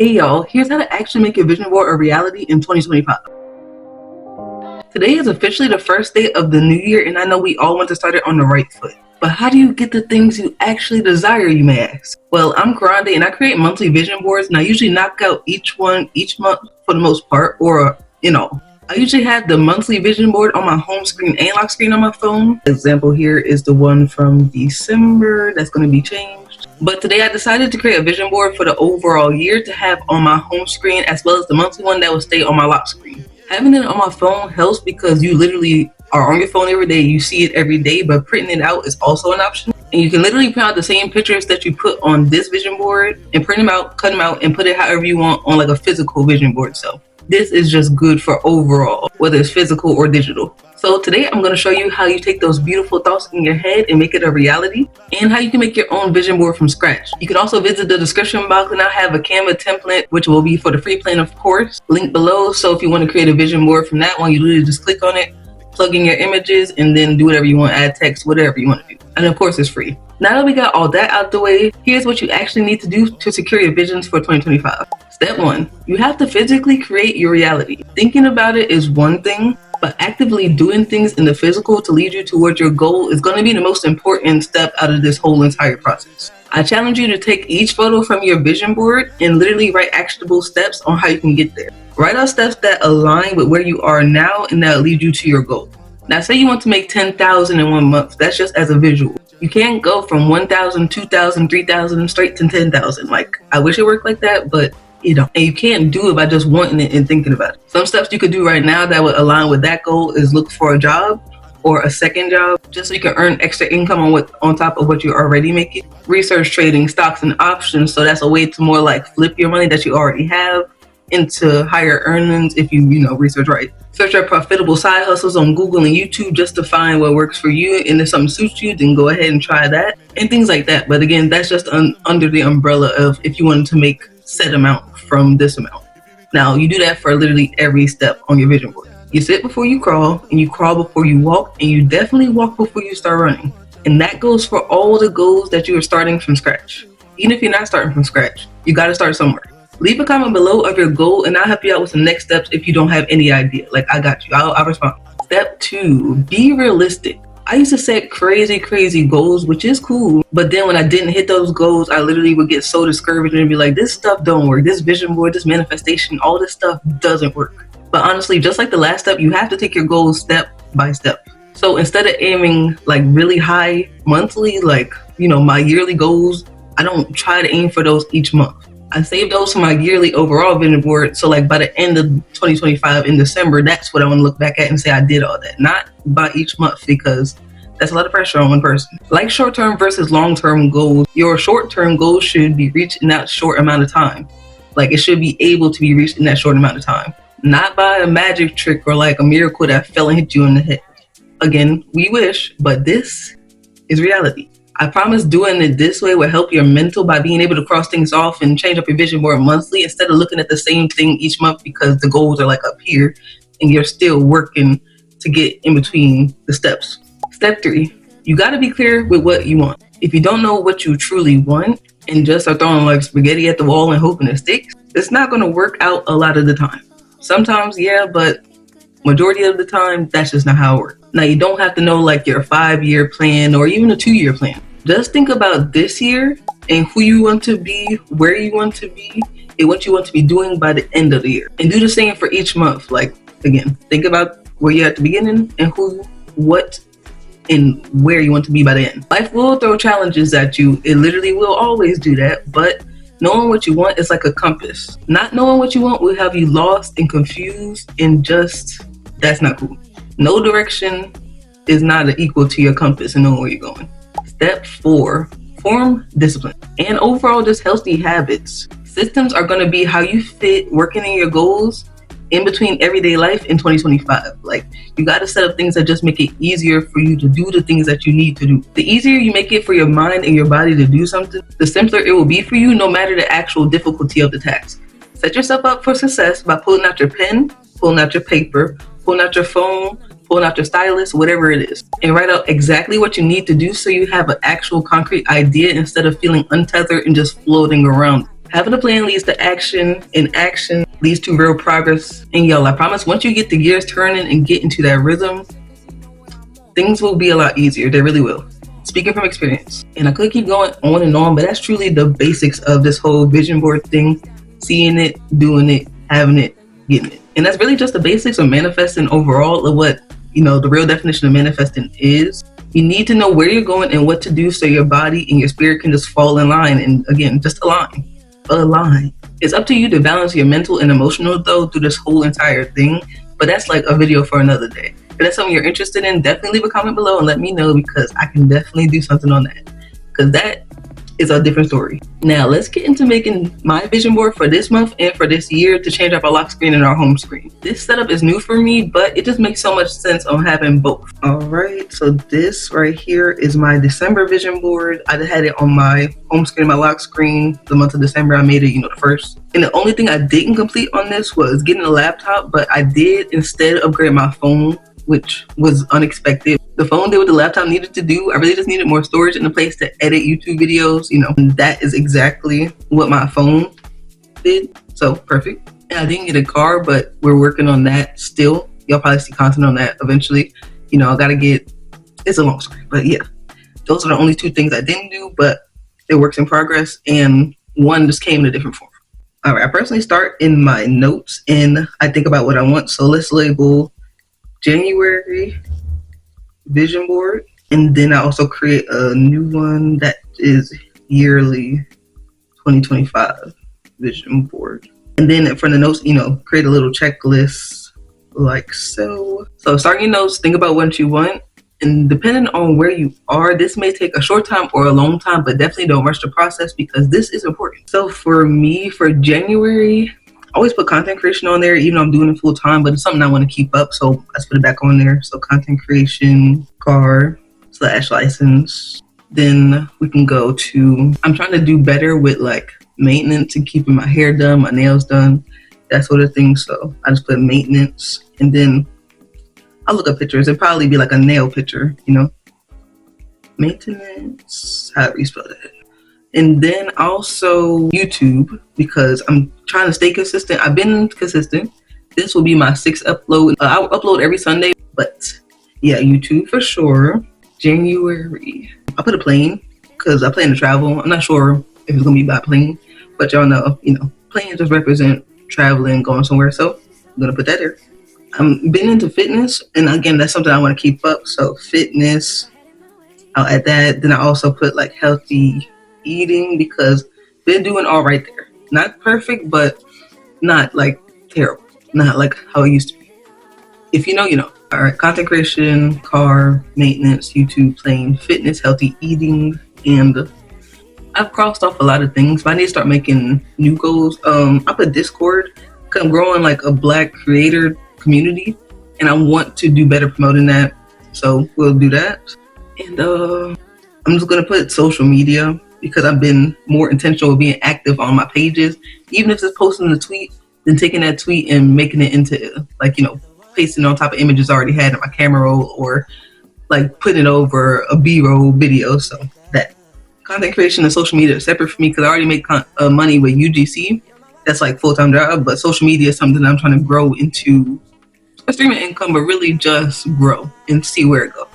Hey y'all, here's how to actually make your vision board a reality in 2025. Today is officially the first day of the new year, and I know we all want to start it on the right foot. But how do you get the things you actually desire, you may ask? Well, I'm Karonde and I create monthly vision boards, and I usually knock out each one each month for the most part, or I usually have the monthly vision board on my home screen and lock screen on my phone. Example here is the one from December that's going to be changed. But today I decided to create a vision board for the overall year to have on my home screen, as well as the monthly one that will stay on my lock screen. Having it on my phone helps because you literally are on your phone every day, you see it every day, but printing it out is also an option. And you can literally print out the same pictures that you put on this vision board and print them out, cut them out, and put it however you want on like a physical vision board. So this is just good for overall, whether it's physical or digital. So today I'm going to show you how you take those beautiful thoughts in your head and make it a reality, and how you can make your own vision board from scratch. You can also visit the description box, and I have a Canva template, which will be for the free plan, of course, linked below. So if you want to create a vision board from that one, you literally just click on it, plug in your images, and then do whatever you want, add text, whatever you want to do. And of course, it's free. Now that we got all that out the way, here's what you actually need to do to secure your visions for 2025. Step 1, you have to physically create your reality. Thinking about it is one thing, but actively doing things in the physical to lead you towards your goal is going to be the most important step out of this whole entire process. I challenge you to take each photo from your vision board and literally write actionable steps on how you can get there. Write out steps that align with where you are now and that lead you to your goal. Now, say you want to make 10,000 in 1 month. That's just as a visual. You can't go from 1,000, 2,000, 3,000 straight to 10,000. Like, I wish it worked like that, but and you can't do it by just wanting it and thinking about it. Some steps you could do right now that would align with that goal is look for a job or a second job, just so you can earn extra income on top of what you're already making. Research trading, stocks, and options. So that's a way to more like flip your money that you already have into higher earnings if you research right. Search up profitable side hustles on Google and YouTube just to find what works for you, and if something suits you, then go ahead and try that and things like that. But again, that's just under the umbrella of if you wanted to make set amount from this amount. Now, you do that for literally every step on your vision board. You sit before you crawl, and you crawl before you walk, and you definitely walk before you start running. And that goes for all the goals that you are starting from scratch. Even if you're not starting from scratch, you got to start somewhere. Leave a comment below of your goal, and I'll help you out with some next steps if you don't have any idea. Like, I got you. I'll respond. Step 2, be realistic. I used to set crazy goals, which is cool, but then when I didn't hit those goals, I literally would get so discouraged and be like, this stuff don't work. This vision board, this manifestation, all this stuff doesn't work. But honestly, just like the last step, you have to take your goals step by step. So instead of aiming like really high monthly, like, my yearly goals, I don't try to aim for those each month. I save those for my yearly overall vision board. So like by the end of 2025 in December, that's what I want to look back at and say I did all that. Not by each month, because that's a lot of pressure on one person. Like short-term versus long-term goals, your short-term goals should be reached in that short amount of time. Like, it should be able to be reached in that short amount of time. Not by a magic trick or like a miracle that fell and hit you in the head. Again, we wish, but this is reality. I promise doing it this way will help your mental by being able to cross things off and change up your vision board monthly instead of looking at the same thing each month because the goals are like up here and you're still working to get in between the steps. Step 3, you got to be clear with what you want. If you don't know what you truly want and just are throwing like spaghetti at the wall and hoping it sticks, it's not going to work out a lot of the time. Sometimes, yeah, but majority of the time, that's just not how it works. Now, you don't have to know like your 5-year plan or even a 2-year plan. Just think about this year and who you want to be, where you want to be, and what you want to be doing by the end of the year. And do the same for each month. Like, again, think about where you're at the beginning and who, what, and where you want to be by the end. Life will throw challenges at you. It literally will always do that. But knowing what you want is like a compass. Not knowing what you want will have you lost and confused, and just, that's not cool. No direction is not equal to your compass and knowing where you're going. Step 4, form discipline and overall just healthy habits. Systems are going to be how you fit working in your goals in between everyday life in 2025. Like, you got to set up things that just make it easier for you to do the things that you need to do. The easier you make it for your mind and your body to do something, the simpler it will be for you, no matter the actual difficulty of the task. Set yourself up for success by pulling out your pen, pulling out your paper, pulling out your phone, pulling out your stylus, whatever it is, and write out exactly what you need to do so you have an actual concrete idea instead of feeling untethered and just floating around. Having a plan leads to action, and action leads to real progress. And y'all, I promise, once you get the gears turning and get into that rhythm, things will be a lot easier. They really will. Speaking from experience. And I could keep going on and on, but that's truly the basics of this whole vision board thing. Seeing it, doing it, having it, getting it. And that's really just the basics of manifesting overall, of what, the real definition of manifesting is. You need to know where you're going and what to do so your body and your spirit can just fall in line. And again, just align. It's up to you to balance your mental and emotional though through this whole entire thing, but that's like a video for another day. If that's something you're interested in, definitely leave a comment below and let me know, because I can definitely do something on that, because that is a different story. Now let's get into making my vision board for this month and for this year to change up our lock screen and our home screen. This setup is new for me, but it just makes so much sense on having both. Alright, so this right here is my December vision board. I just had it on my home screen, my lock screen, the month of December. I made it, the first. And the only thing I didn't complete on this was getting a laptop, but I did instead upgrade my phone, which was unexpected. The phone did what the laptop needed to do. I really just needed more storage and a place to edit YouTube videos, and that is exactly what my phone did. So perfect. And I didn't get a car, but we're working on that still. Y'all probably see content on that eventually. I gotta get, it's a long story, but yeah, those are the only two things I didn't do, but it works in progress, and one just came in a different form. All right, I personally start in my notes and I think about what I want. So let's label January vision board, and then I also create a new one that is yearly 2025 vision board. And then for the notes, create a little checklist like so. So starting your notes, think about what you want, and depending on where you are, this may take a short time or a long time, but definitely don't rush the process because this is important. So for me, for January, I always put content creation on there, even though I'm doing it full time, but it's something I want to keep up, so let's put it back on there. So content creation, car/license. Then we can go to, I'm trying to do better with like maintenance and keeping my hair done, my nails done, that sort of thing. So I just put maintenance, and then I'll look up pictures. It'd probably be like a nail picture, maintenance, however you spell that. And then also YouTube, because I'm trying to stay consistent. I've been consistent. This will be my 6th upload. I'll upload every Sunday, but yeah, YouTube for sure. January, I put a plane because I plan to travel. I'm not sure if it's gonna be by plane, but y'all know, planes just represent traveling, going somewhere. So I'm gonna put that there. I'm been into fitness, and again, that's something I want to keep up. So fitness, I'll add that. Then I also put like healthy eating, because been doing all right there. Not perfect, but not like terrible. Not like how it used to be. If you know, you know. All right, content creation, car, maintenance, YouTube, plane, fitness, healthy eating, and I've crossed off a lot of things, but I need to start making new goals. I put Discord, because I'm growing like a Black creator community, and I want to do better promoting that. So we'll do that. And I'm just gonna put social media, because I've been more intentional with being active on my pages, even if it's posting a tweet, then taking that tweet and making it into like, pasting on top of images I already had in my camera roll, or like putting it over a B-roll video. So that content creation and social media are separate for me, because I already make money with UGC. That's like full-time job, but social media is something I'm trying to grow into a streaming income, but really just grow and see where it goes.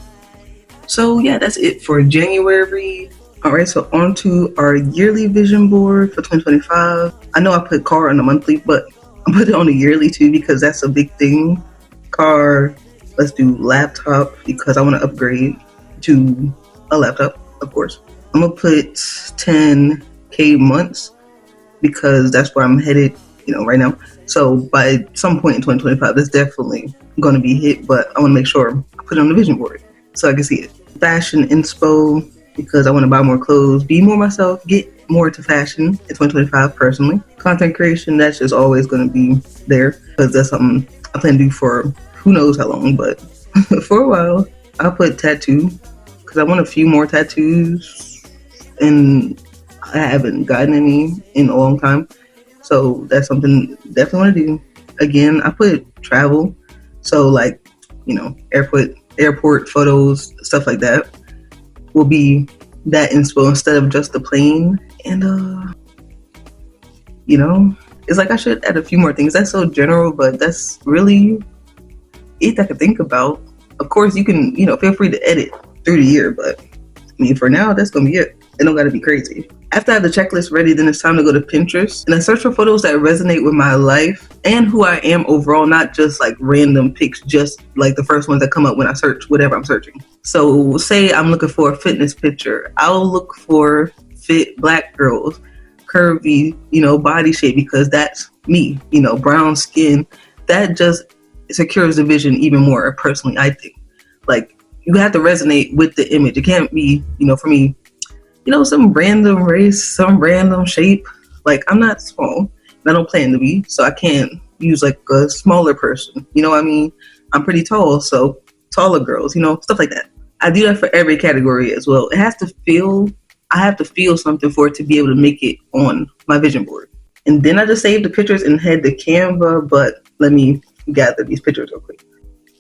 So yeah, that's it for January. All right, so on to our yearly vision board for 2025. I know I put car on the monthly, but I put it on the yearly too, because that's a big thing. Car, let's do laptop, because I want to upgrade to a laptop, of course. I'm going to put 10K months, because that's where I'm headed, right now. So by some point in 2025, that's definitely going to be hit, but I want to make sure I put it on the vision board so I can see it. Fashion inspo, because I want to buy more clothes, be more myself, get more into fashion in 2025 personally. Content creation, that's just always going to be there, because that's something I plan to do for who knows how long, but for a while. I'll put tattoo, because I want a few more tattoos, and I haven't gotten any in a long time. So that's something I definitely want to do. Again, I put travel, so like, airport photos, stuff like that will be that inspo instead of just the plane. And you know, it's like I should add a few more things. That's so general, but that's really it I could think about. Of course, you can, feel free to edit through the year, but I mean, for now, that's gonna be it. It don't gotta be crazy. After I have the checklist ready, then it's time to go to Pinterest and I search for photos that resonate with my life and who I am overall, not just like random pics, just like the first ones that come up when I search whatever I'm searching. So say I'm looking for a fitness picture. I'll look for fit Black girls, curvy, body shape, because that's me, brown skin. That just secures the vision even more, personally, I think. Like, you have to resonate with the image. It can't be, for me, some random race, some random shape. Like, I'm not small, and I don't plan to be, so I can't use like a smaller person. You know what I mean? I'm pretty tall, so taller girls, stuff like that. I do that for every category as well. I have to feel something for it to be able to make it on my vision board. And then I just save the pictures and head to Canva, but let me gather these pictures real quick.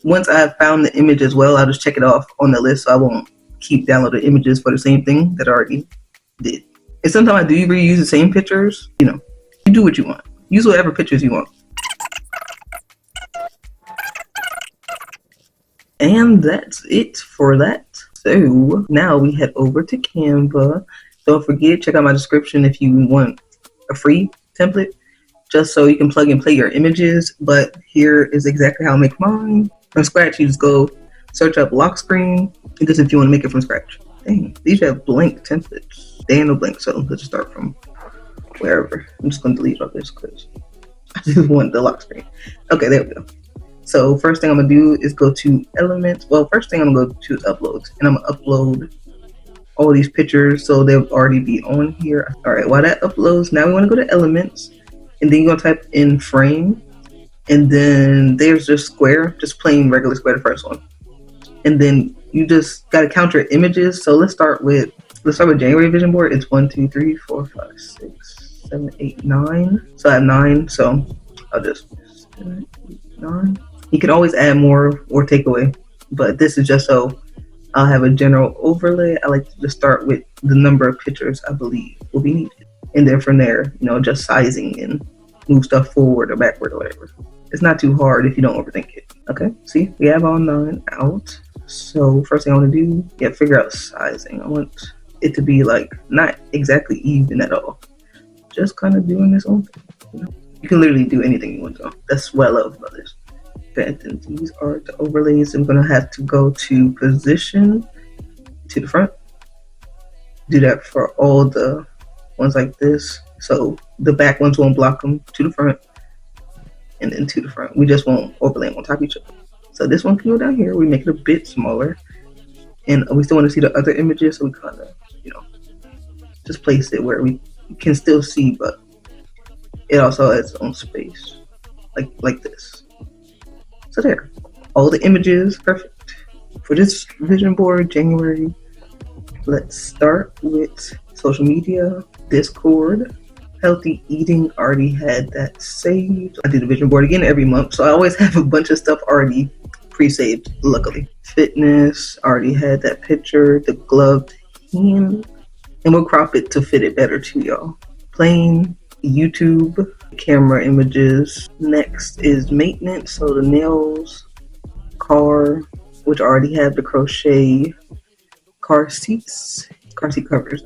Once I've found the image as well, I'll just check it off on the list so I won't keep downloading images for the same thing that I already did. And sometimes I do reuse the same pictures. You do what you want. Use whatever pictures you want. And that's it for that. So now we head over to Canva. Don't forget, check out my description if you want a free template, just so you can plug and play your images. But here is exactly how I make mine. From scratch, you just go search up lock screen. And this if you want to make it from scratch. Dang, these have blank templates. They ain't no blank, so let's just start from wherever. I'm just going to delete all this because I just want the lock screen. Okay, there we go. So first thing I'm going to do is go to Elements. Well, first thing I'm going to go to is Uploads. And I'm going to upload all these pictures so they'll already be on here. All right, while that uploads, now we want to go to Elements. And then you're going to type in Frame. And then there's just Square, just plain regular square, the first one. And then you just got to count your images. So let's start with January vision board. It's 1, 2, 3, 4, 5, 6, 7, 8, 9. So I have 9. So I'll just 7, 8, 9. You can always add more or take away, but this is just so I'll have a general overlay. I like to just start with the number of pictures I believe will be needed. And then from there, just sizing and move stuff forward or backward or whatever. It's not too hard if you don't overthink it. Okay, see, we have all 9 out. So first thing I want to do, figure out sizing. I want it to be like not exactly even at all. Just kind of doing this own thing. You can literally do anything you want to. That's what I love about this. Okay, and then these are the overlays. I'm going to have to go to position to the front. Do that for all the ones like this. So the back ones won't block them, to the front and then to the front. We just won't overlay them on top of each other. So this one can go down here. We make it a bit smaller. And we still want to see the other images. So we kind of, just place it where we can still see, but it also has its own space. Like this. So there. All the images, perfect. For this vision board, January, let's start with social media, Discord. Healthy eating, already had that saved. I do the vision board again every month, so I always have a bunch of stuff already pre-saved, luckily. Fitness, already had that picture, the gloved hand, and we'll crop it to fit it better too, y'all. Plain, YouTube, camera images. Next is maintenance, so the nails, car, which I already have the crochet, car seat covers,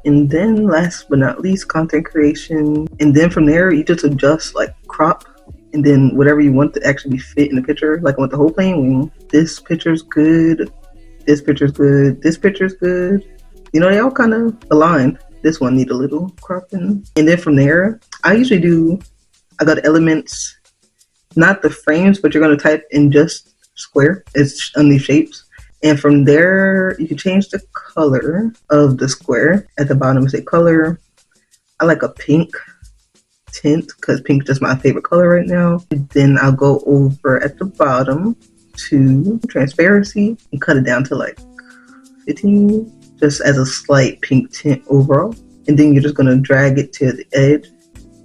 And then last but not least, content creation. And then from there, you just adjust like crop and then whatever you want to actually fit in the picture. Like I want the whole plain wing. This picture's good. This picture's good. This picture's good. They all kind of align. This one need a little cropping. And then from there, I go to Elements, not the frames, but you're going to type in just square. It's on these shapes. And from there, you can change the color of the square. At the bottom, say color. I like a pink tint because pink is just my favorite color right now. And then I'll go over at the bottom to transparency and cut it down to like 15, just as a slight pink tint overall. And then you're just going to drag it to the edge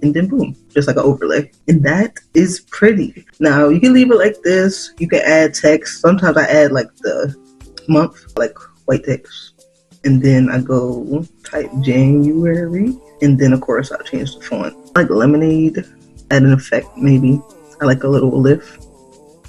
and then boom, just like an overlay. And that is pretty. Now, you can leave it like this. You can add text. Sometimes I add like the month, like white text. and then I go type January, and then of course I'll change the font. I like lemonade, add an effect maybe. I like a little lift,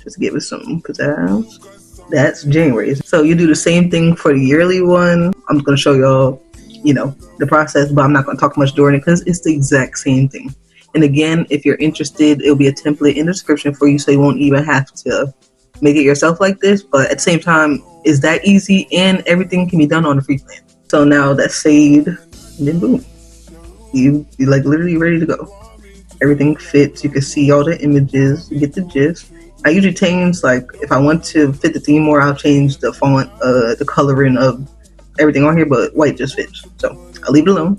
just give it some pizzazz. That's January. So you do the same thing for the yearly one. I'm going to show y'all, the process, but I'm not going to talk much during it because it's the exact same thing. And again, if you're interested, it'll be a template in the description for you, so you won't even have to make it yourself like this. But at the same time, it's that easy, and everything can be done on the free plan. So now that's saved, and then boom, you like literally ready to go. Everything fits. You can see all the images. You get the gist. I usually change, like, if I want to fit the theme more, I'll change the font, the coloring of everything on here, but white just fits. So I'll leave it alone.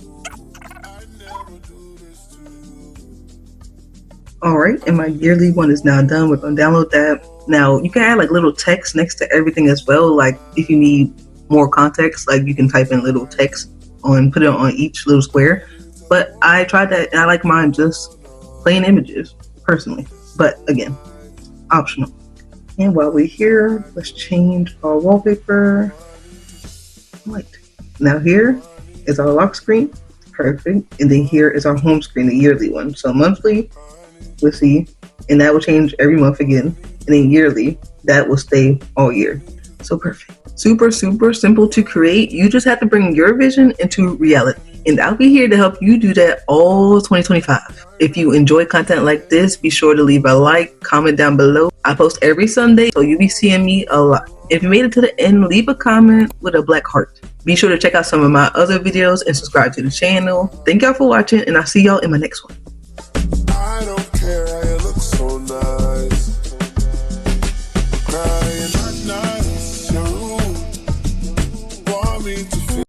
Alright, and my yearly one is now done. We're going to download that. Now, you can add like little text next to everything as well. Like if you need more context, like you can type in little text put it on each little square. But I tried that and I like mine just plain images, personally. But again, optional. And while we're here, let's change our wallpaper. White. Now here is our lock screen. Perfect. And then here is our home screen, the yearly one. So monthly, we'll see, and that will change every month again. And then yearly, that will stay all year. So perfect. Super, super simple to create. You just have to bring your vision into reality. And I'll be here to help you do that all 2025. If you enjoy content like this, be sure to leave a like, comment down below. I post every Sunday, so you'll be seeing me a lot. If you made it to the end, leave a comment with a black heart. Be sure to check out some of my other videos and subscribe to the channel. Thank y'all for watching, and I'll see y'all in my next one.